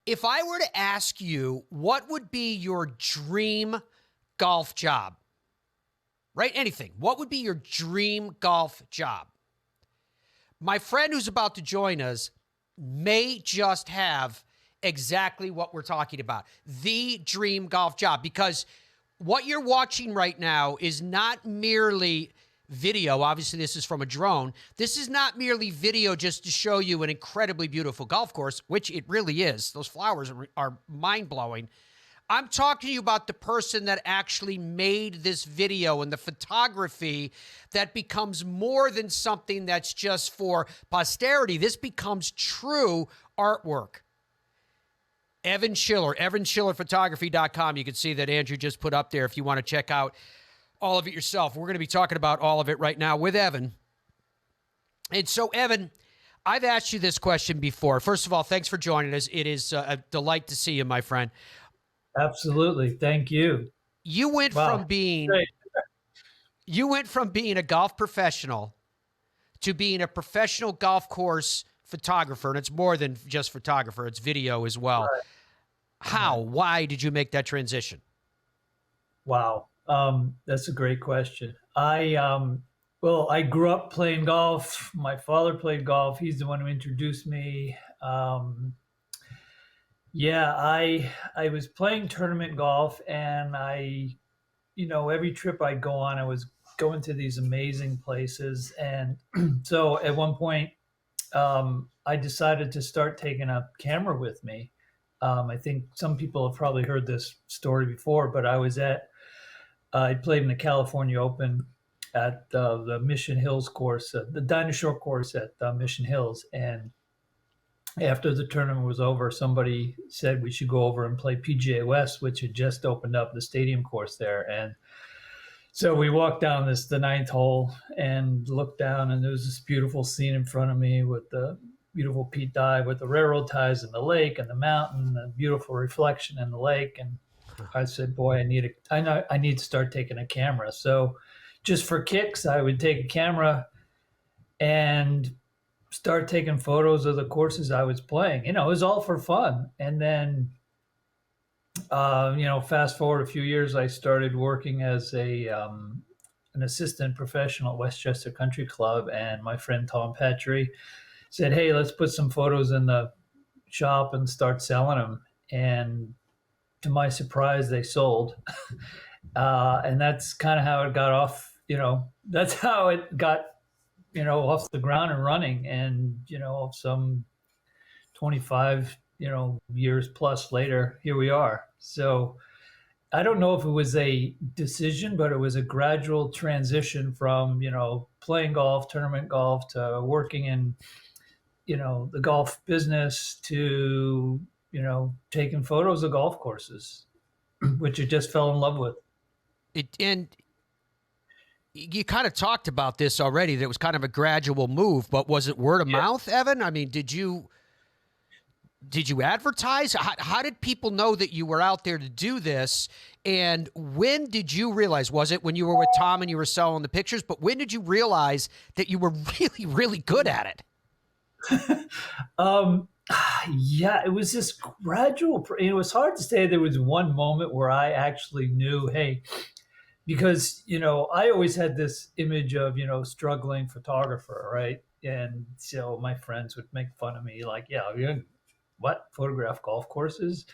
If I were to ask you, what would be your dream golf job? Right? Anything. What would be your dream golf job? My friend who's about to join us may just have exactly what we're talking about. The dream golf job. Because what you're watching right now is not merely video. Obviously, this is from a drone. This is not merely video just to show you an incredibly beautiful golf course, which it really is. Those flowers are mind-blowing. I'm talking to you about the person that actually made this video and the photography that becomes more than something that's just for posterity. This becomes true artwork. Evan Schiller, evanschillerphotography.com. You can see that Andrew just put up there if you want to check out all of it yourself. We're going to be talking about all of it right now with Evan. And so, Evan, I've asked you this question before. First of all, thanks for joining us. It is a delight to see you, my friend. Absolutely. Thank you. You went from being a golf professional to being a professional golf course photographer, and it's more than just photographer, it's video as well. Right. How? Why did you make that transition? Wow. That's a great question. I grew up playing golf. My father played golf. He's the one who introduced me. I was playing tournament golf, and every trip I'd go on, I was going to these amazing places. And so at one point, I decided to start taking a camera with me. I think some people have probably heard this story before, but I played in the California Open at the Mission Hills course, the Dinosaur course at Mission Hills. And after the tournament was over, somebody said we should go over and play PGA West, which had just opened up the stadium course there. And so we walked down the ninth hole and looked down, and there was this beautiful scene in front of me with the beautiful peat dive with the railroad ties and the lake and the mountain, the beautiful reflection in the lake. And I said, boy, I need to start taking a camera. So just for kicks, I would take a camera and start taking photos of the courses I was playing. It was all for fun. And then, fast forward a few years, I started working as an assistant professional at Westchester Country Club. And my friend Tom Petrie said, hey, let's put some photos in the shop and start selling them. And to my surprise, they sold. And that's kind of how it got off, that's how it got, off the ground and running. And, some 25, years plus later, here we are. So I don't know if it was a decision, but it was a gradual transition from, playing golf, tournament golf, to working in, the golf business, to, taking photos of golf courses, which I just fell in love with. And you kind of talked about this already, that it was kind of a gradual move, but was it word of mouth, Evan? I mean, did you advertise? How did people know that you were out there to do this? And when did you realize, was it when you were with Tom and you were selling the pictures, but when did you realize that you were really, really good at it? It was this gradual, it was hard to say there was one moment where I actually knew, hey, because, I always had this image of, struggling photographer, right? And so my friends would make fun of me, like, yeah, what, photograph golf courses?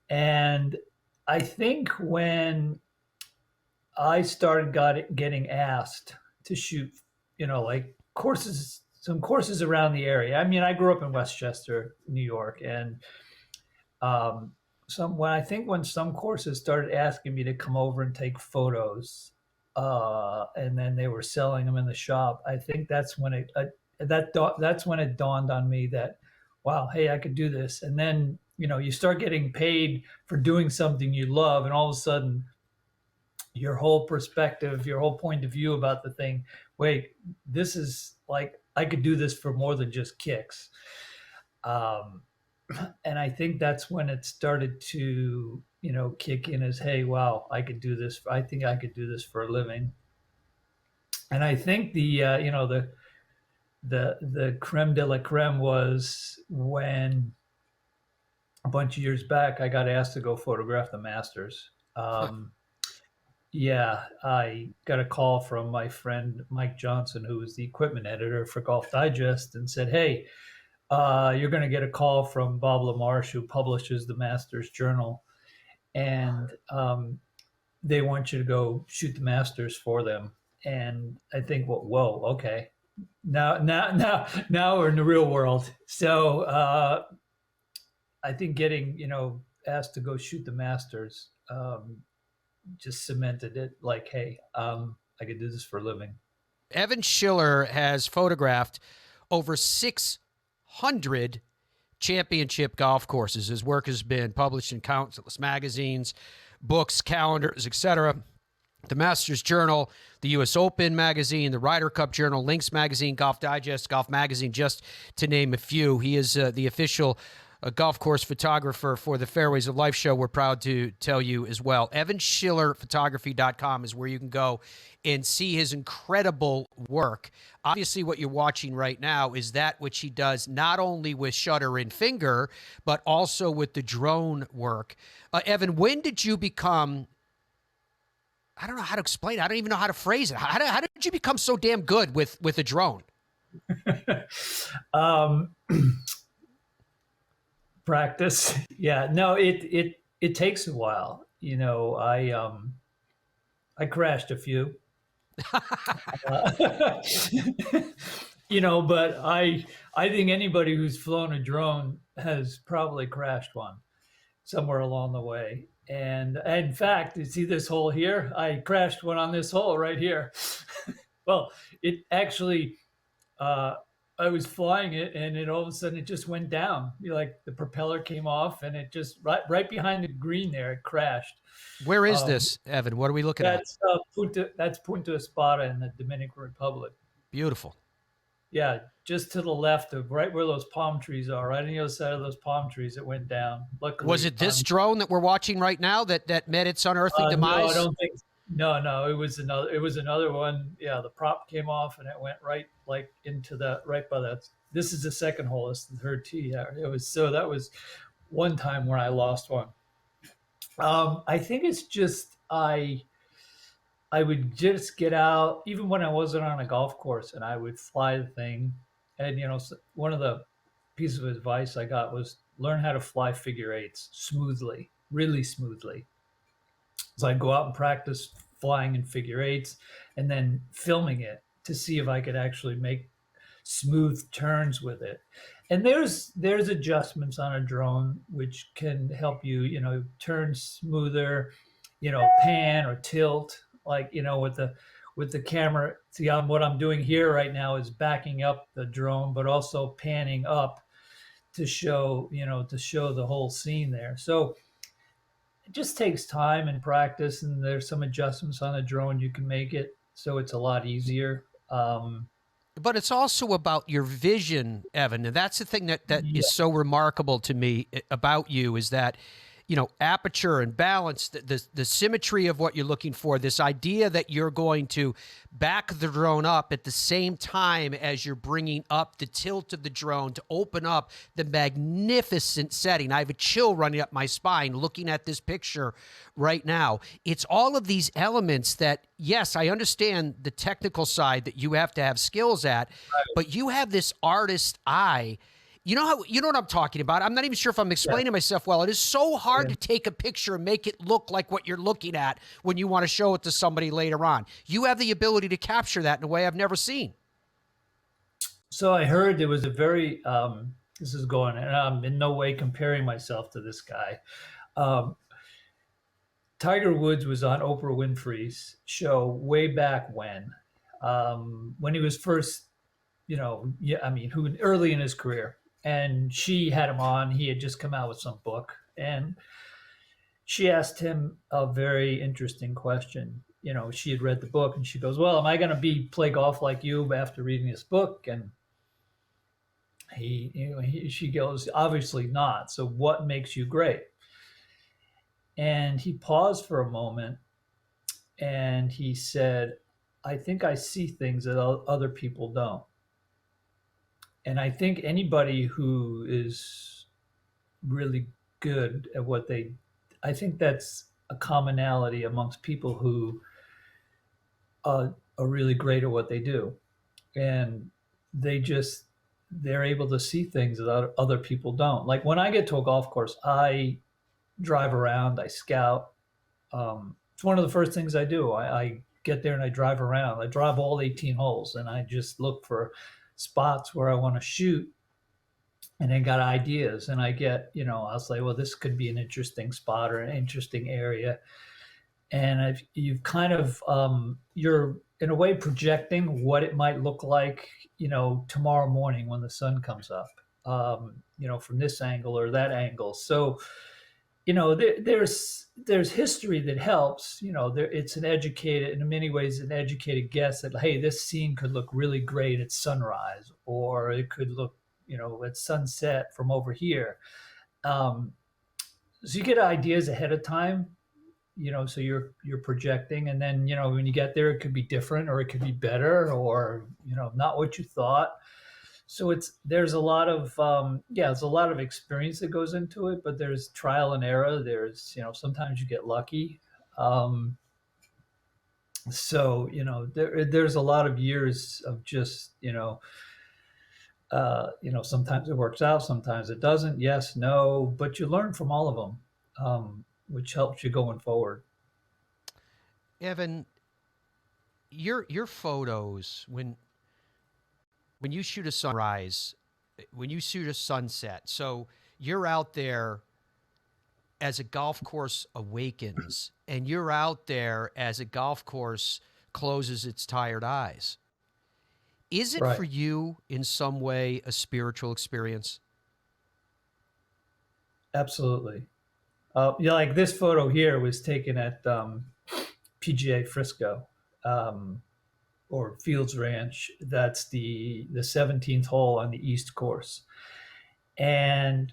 And I think when I started getting asked to shoot, like courses, some courses around the area. I mean, I grew up in Westchester, New York, and when some courses started asking me to come over and take photos, and then they were selling them in the shop, I think that's when that's when it dawned on me that, wow, hey, I could do this. And then, you start getting paid for doing something you love, and all of a sudden your whole perspective, your whole point of view about the thing, wait, this is like, I could do this for more than just kicks. And I think that's when it started to, kick in as, hey, wow, I could do this. I think I could do this for a living. And I think the creme de la creme was when a bunch of years back, I got asked to go photograph the Masters. Um, yeah, I got a call from my friend Mike Johnson, who was the equipment editor for Golf Digest, and said, "Hey, you're going to get a call from Bob LaMarche, who publishes the Masters Journal, and they want you to go shoot the Masters for them." And I think, well, whoa, okay, now we're in the real world. So I think getting asked to go shoot the Masters just cemented it. Like, hey, I could do this for a living. Evan Schiller has photographed over 600 championship golf courses. His work has been published in countless magazines, books, calendars, etc. The Masters Journal, the U.S. Open magazine, the Ryder Cup Journal, Links magazine, Golf Digest, Golf magazine, just to name a few. He is the official golf course photographer for the Fairways of Life show. We're proud to tell you as well. EvanSchillerPhotography.com is where you can go and see his incredible work. Obviously, what you're watching right now is that which he does not only with shutter and finger, but also with the drone work. Evan, when did you become, I don't know how to explain it. I don't even know how to phrase it. How did you become so damn good with a drone? Practice. Yeah, no, it takes a while. I crashed a few. uh, but I think anybody who's flown a drone has probably crashed one somewhere along the way. And in fact, you see this hole here? I crashed one on this hole right here. Well, it actually, I was flying it, and it all of a sudden it just went down. Like the propeller came off, and it just right behind the green there, it crashed. Where is this, Evan? What are we looking at? That's Punta Espada in the Dominican Republic. Beautiful. Yeah, just to the left of right where those palm trees are, right on the other side of those palm trees, it went down. Luckily, was it this drone that we're watching right now that met its unearthly demise? No, I don't think. No, it was another. It was another one. Yeah, the prop came off and it went right like into that right by that. This is the second hole. It's the third tee. Yeah, it was. So that was one time where I lost one. I think it's just I would just get out even when I wasn't on a golf course, and I would fly the thing. And one of the pieces of advice I got was learn how to fly figure eights smoothly, really smoothly. So I'd go out and practice flying in figure eights and then filming it to see if I could actually make smooth turns with it. And there's adjustments on a drone which can help you, turn smoother, pan or tilt, like, with the camera. See, what I'm doing here right now is backing up the drone, but also panning up to show the whole scene there. So it just takes time and practice, and there's some adjustments on a drone you can make it so it's a lot easier. But it's also about your vision, Evan. And that's the thing that Yeah. is so remarkable to me about you is that, aperture and balance, the symmetry of what you're looking for, this idea that you're going to back the drone up at the same time as you're bringing up the tilt of the drone to open up the magnificent setting. I have a chill running up my spine looking at this picture right now. It's all of these elements that, yes, I understand the technical side that you have to have skills at, but you have this artist eye. You know what I'm talking about. I'm not even sure if I'm explaining myself well. It is so hard to take a picture and make it look like what you're looking at when you want to show it to somebody later on. You have the ability to capture that in a way I've never seen. So I heard there was a very this is going, and I'm in no way comparing myself to this guy. Um, Tiger Woods was on Oprah Winfrey's show way back when he was first, who early in his career, and she had him on. He had just come out with some book, and she asked him a very interesting question. She had read the book, and she goes, "Well, am I going to play golf like you after reading this book?" And she goes, "Obviously not. So what makes you great?" And he paused for a moment, and he said, "I think I see things that other people don't." And I think anybody who is really good at what they. I think that's a commonality amongst people who are really great at what they do, and they just they're able to see things that other people don't. Like when I get to a golf course, I drive around, I scout. It's one of the first things I do. I get there and I drive around. I drive all 18 holes, and I just look for spots where I want to shoot, and I got ideas. And I get, I'll say, well, this could be an interesting spot or an interesting area. And you've kind of, you're in a way projecting what it might look like, tomorrow morning when the sun comes up, from this angle or that angle. So, there's history that helps. It's an educated, in many ways, an educated guess that, hey, this scene could look really great at sunrise, or it could look, at sunset from over here. Um, so you get ideas ahead of time, so you're projecting, and then when you get there, it could be different, or it could be better, or not what you thought. So there's a lot of there's a lot of experience that goes into it, but there's trial and error. There's sometimes you get lucky. So there's a lot of years of just sometimes it works out, sometimes it doesn't. Yes, no, but you learn from all of them, which helps you going forward. Evan, your photos when you shoot a sunrise, when you shoot a sunset, so you're out there as a golf course awakens, and you're out there as a golf course closes its tired eyes. Is it Right. for you in some way a spiritual experience? Absolutely. Like this photo here was taken at PGA Frisco, um, or Fields Ranch. That's the 17th hole on the East Course. And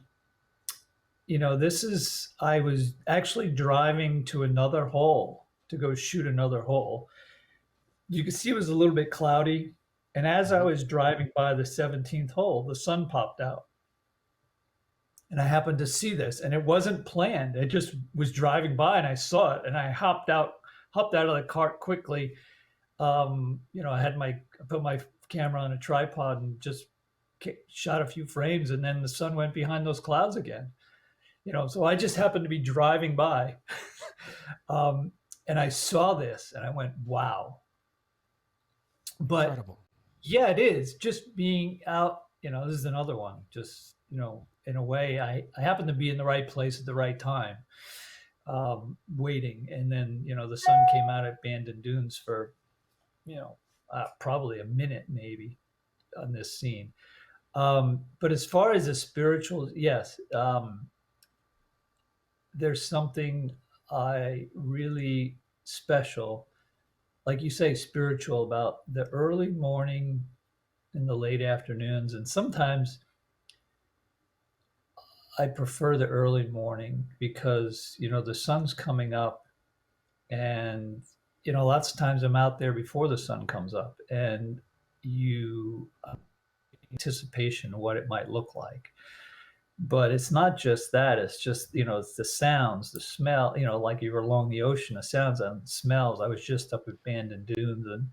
this is I was actually driving to another hole to go shoot another hole. You could see it was a little bit cloudy, and as I Mhm. was driving by the 17th hole, the sun popped out. And I happened to see this, and it wasn't planned. It just was driving by, and I saw it, and I hopped out of the cart quickly. I put my camera on a tripod and just shot a few frames, and then the sun went behind those clouds again. So I just happened to be driving by, um, and I saw this, and I went, "Wow!" But Incredible. yeah, it is just being out. This is another one. Just in a way, I happen to be in the right place at the right time, waiting, and then the sun came out at Bandon Dunes for you know probably a minute maybe on this scene. But as far as the spiritual, yes, there's something I really special, like you say, spiritual about the early morning and the late afternoons, and sometimes I prefer the early morning because the sun's coming up, and lots of times I'm out there before the sun comes up, and you anticipation of what it might look like. But it's not just that; it's just it's the sounds, the smell. Like you're along the ocean, the sounds and smells. I was just up at Bandon Dunes, and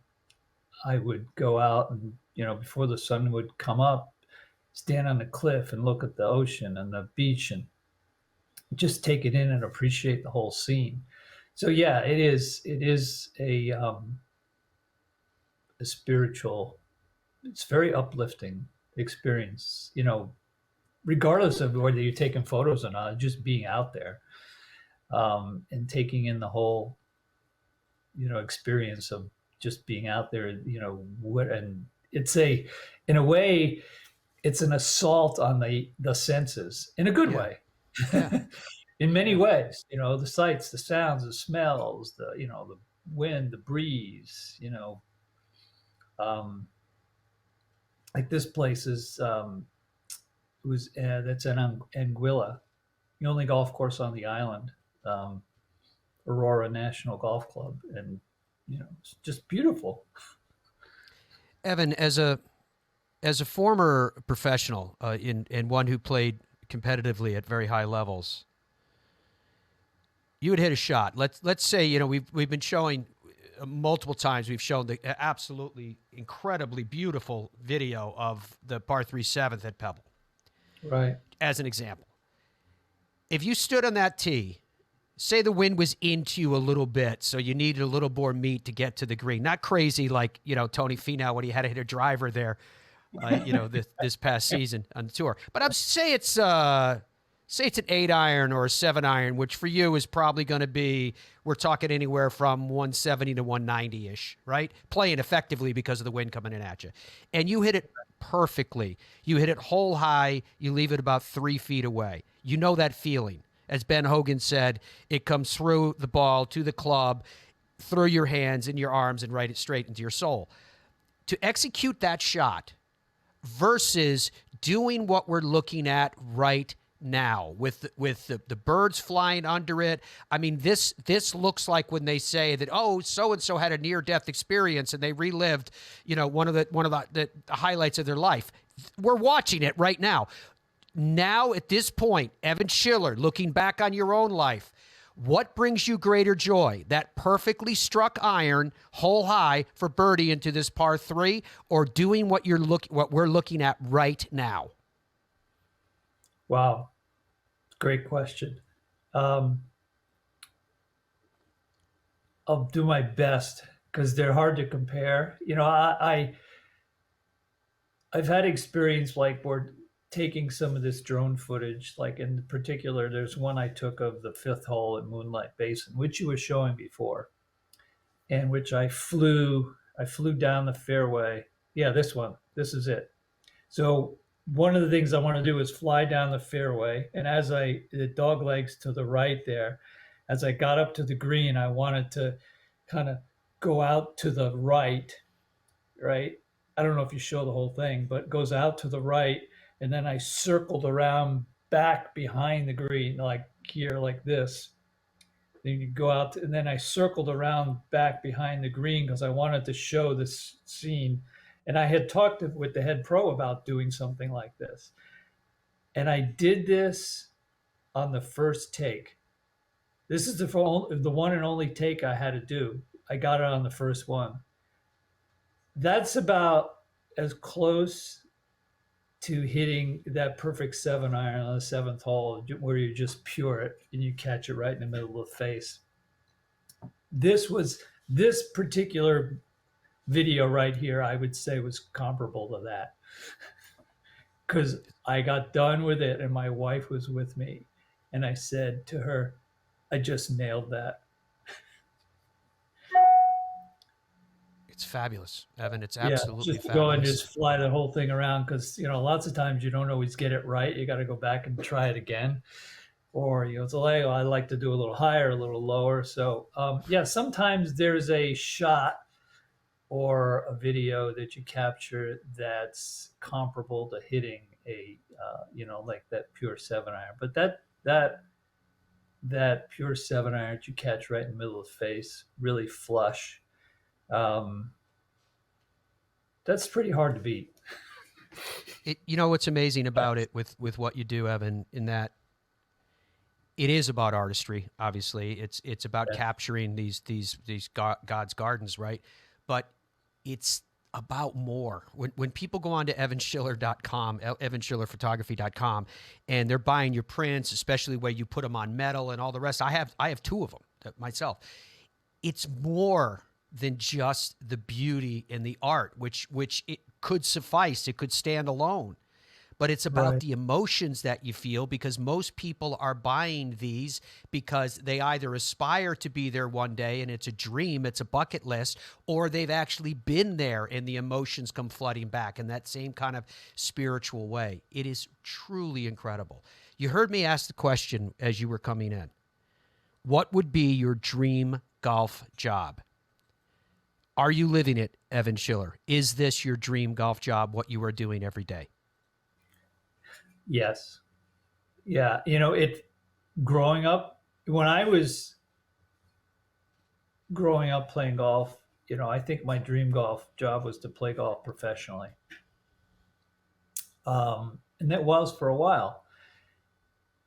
I would go out and before the sun would come up, stand on the cliff and look at the ocean and the beach and just take it in and appreciate the whole scene. So yeah, it is a spiritual. It's very uplifting experience. Regardless of whether you're taking photos or not, just being out there, and taking in the whole experience of just being out there. What and it's a in a way it's an assault on the senses in a good Yeah. way. Yeah. In many Yeah. ways, the sights, the sounds, the smells, the wind, the breeze, um, like this place is was that's in Anguilla, the only golf course on the island, um, Aurora National Golf Club, and it's just beautiful. Evan, as a former professional, in and one who played competitively at very high levels, you would hit a shot. Let's say, you know, we've been showing multiple times. We've shown the absolutely incredibly beautiful video of the par 3 7th at Pebble, Right. as an example. If you stood on that tee, say the wind was into you a little bit, so you needed a little more meat to get to the green. Not crazy like, you know, Tony Finau when he had to hit a driver there, you know, this past season on the tour. But I'm say it's an 8-iron or a 7-iron, which for you is probably going to be, we're talking anywhere from 170 to 190 ish, right? Playing effectively because of the wind coming in at you, and you hit it perfectly. You hit it hole high. You leave it about 3 feet away. You know that feeling. As Ben Hogan said, it comes through the ball to the club, through your hands and your arms, and right it straight into your soul. To execute that shot versus doing what we're looking at right now with the birds flying under it. I mean, this looks like when they say that, oh, so and so had a near death experience and they relived, you know, one of the highlights of their life. We're watching it right now. Now at this point, Evan Schiller, looking back on your own life, what brings you greater joy? That perfectly struck iron, hole high for birdie into this par 3, or doing what we're looking at right now? Wow. Great question. I'll do my best because they're hard to compare. You know, I've had experience like where taking some of this drone footage, like in particular, there's one I took of the 5th hole at Moonlight Basin, which you were showing before, and which I flew down the fairway. Yeah, this one. This is it. So one of the things I want to do is fly down the fairway, and the dog legs to the right there, as I got up to the green, I wanted to kind of go out to the right, right? I don't know if you show the whole thing, but it goes out to the right, and then I circled around back behind the green, like here, like this. Then you go out, and then I circled around back behind the green because I wanted to show this scene. And I had talked with the head pro about doing something like this. And I did this on the first take. This is the one and only take I had to do. I got it on the first one. That's about as close to hitting that perfect 7-iron on the 7th hole where you just pure it and you catch it right in the middle of the face. This particular video right here, I would say was comparable to that. Because I got done with it and my wife was with me. And I said to her, I just nailed that. It's fabulous, Evan. It's Yeah, absolutely just fabulous. go and just fly the whole thing around because, you know, lots of times you don't always get it right. You got to go back and try it again. Or, you know, it's like, I like to do a little higher, a little lower. So, yeah, sometimes there's a shot or a video that you capture that's comparable to hitting a, you know, like that pure 7-iron. But that pure 7-iron that you catch right in the middle of the face, really flush, that's pretty hard to beat. You know what's amazing about it with what you do, Evan, in that it is about artistry. Obviously, it's about capturing these God's gardens, right? But it's about more. When people go on to evanschiller.com, evanschillerphotography.com, and they're buying your prints, especially where you put them on metal and all the rest. I have 2 of them myself. It's more than just the beauty and the art, which it could suffice. It could stand alone. But it's about the emotions that you feel, because most people are buying these because they either aspire to be there one day and it's a dream, it's a bucket list, or they've actually been there and the emotions come flooding back in that same kind of spiritual way. It is truly incredible. You heard me ask the question as you were coming in. What would be your dream golf job? Are you living it, Evan Schiller? Is this your dream golf job, what you are doing every day? Yes. Yeah. You know, growing up, when I was growing up playing golf, you know, I think my dream golf job was to play golf professionally. And that was for a while.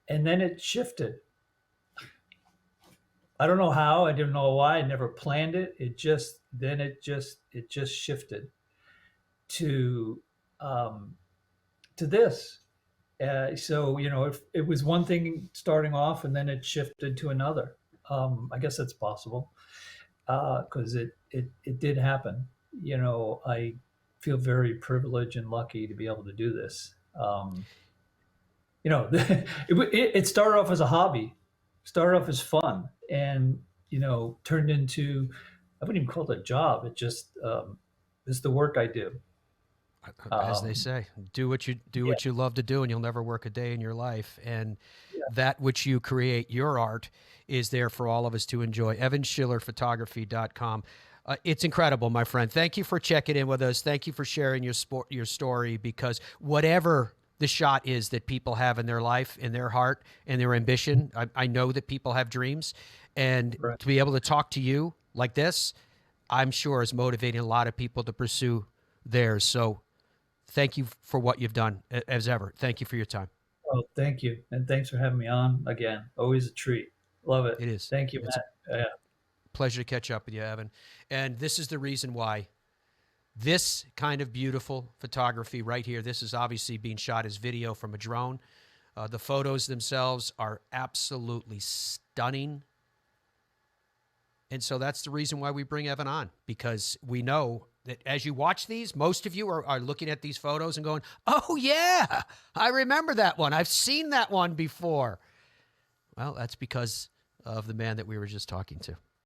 and then it shifted. I don't know how. I didn't know why. I never planned it. It just shifted to um, to this. So it was one thing starting off, and then it shifted to another. I guess that's possible because it did happen. I feel very privileged and lucky to be able to do this. It started off as a hobby, started off as fun, and turned into, I wouldn't even call it a job. It just it's the work I do. As they Um, say, do yeah, what you love to do, and you'll never work a day in your life. And yeah, that which you create, your art, is there for all of us to enjoy. EvanSchillerPhotography.com. It's incredible, my friend. Thank you for checking in with us. Thank you for sharing your story, because whatever the shot is that people have in their life, in their heart, and their ambition, I know that people have dreams, and right. to be able to talk to you like this, I'm sure is motivating a lot of people to pursue theirs. So thank you for what you've done, as ever. Thank you for your time. Well, thank you, and thanks for having me on again. Always a treat. Love it. It is. Thank you, It's a Matt. Yeah. pleasure to catch up with you, Evan. And this is the reason why this kind of beautiful photography right here, this is obviously being shot as video from a drone. The photos themselves are absolutely stunning. And so that's the reason why we bring Evan on, because we know that as you watch these, most of you are looking at these photos and going, oh, yeah, I remember that one. I've seen that one before. Well, that's because of the man that we were just talking to.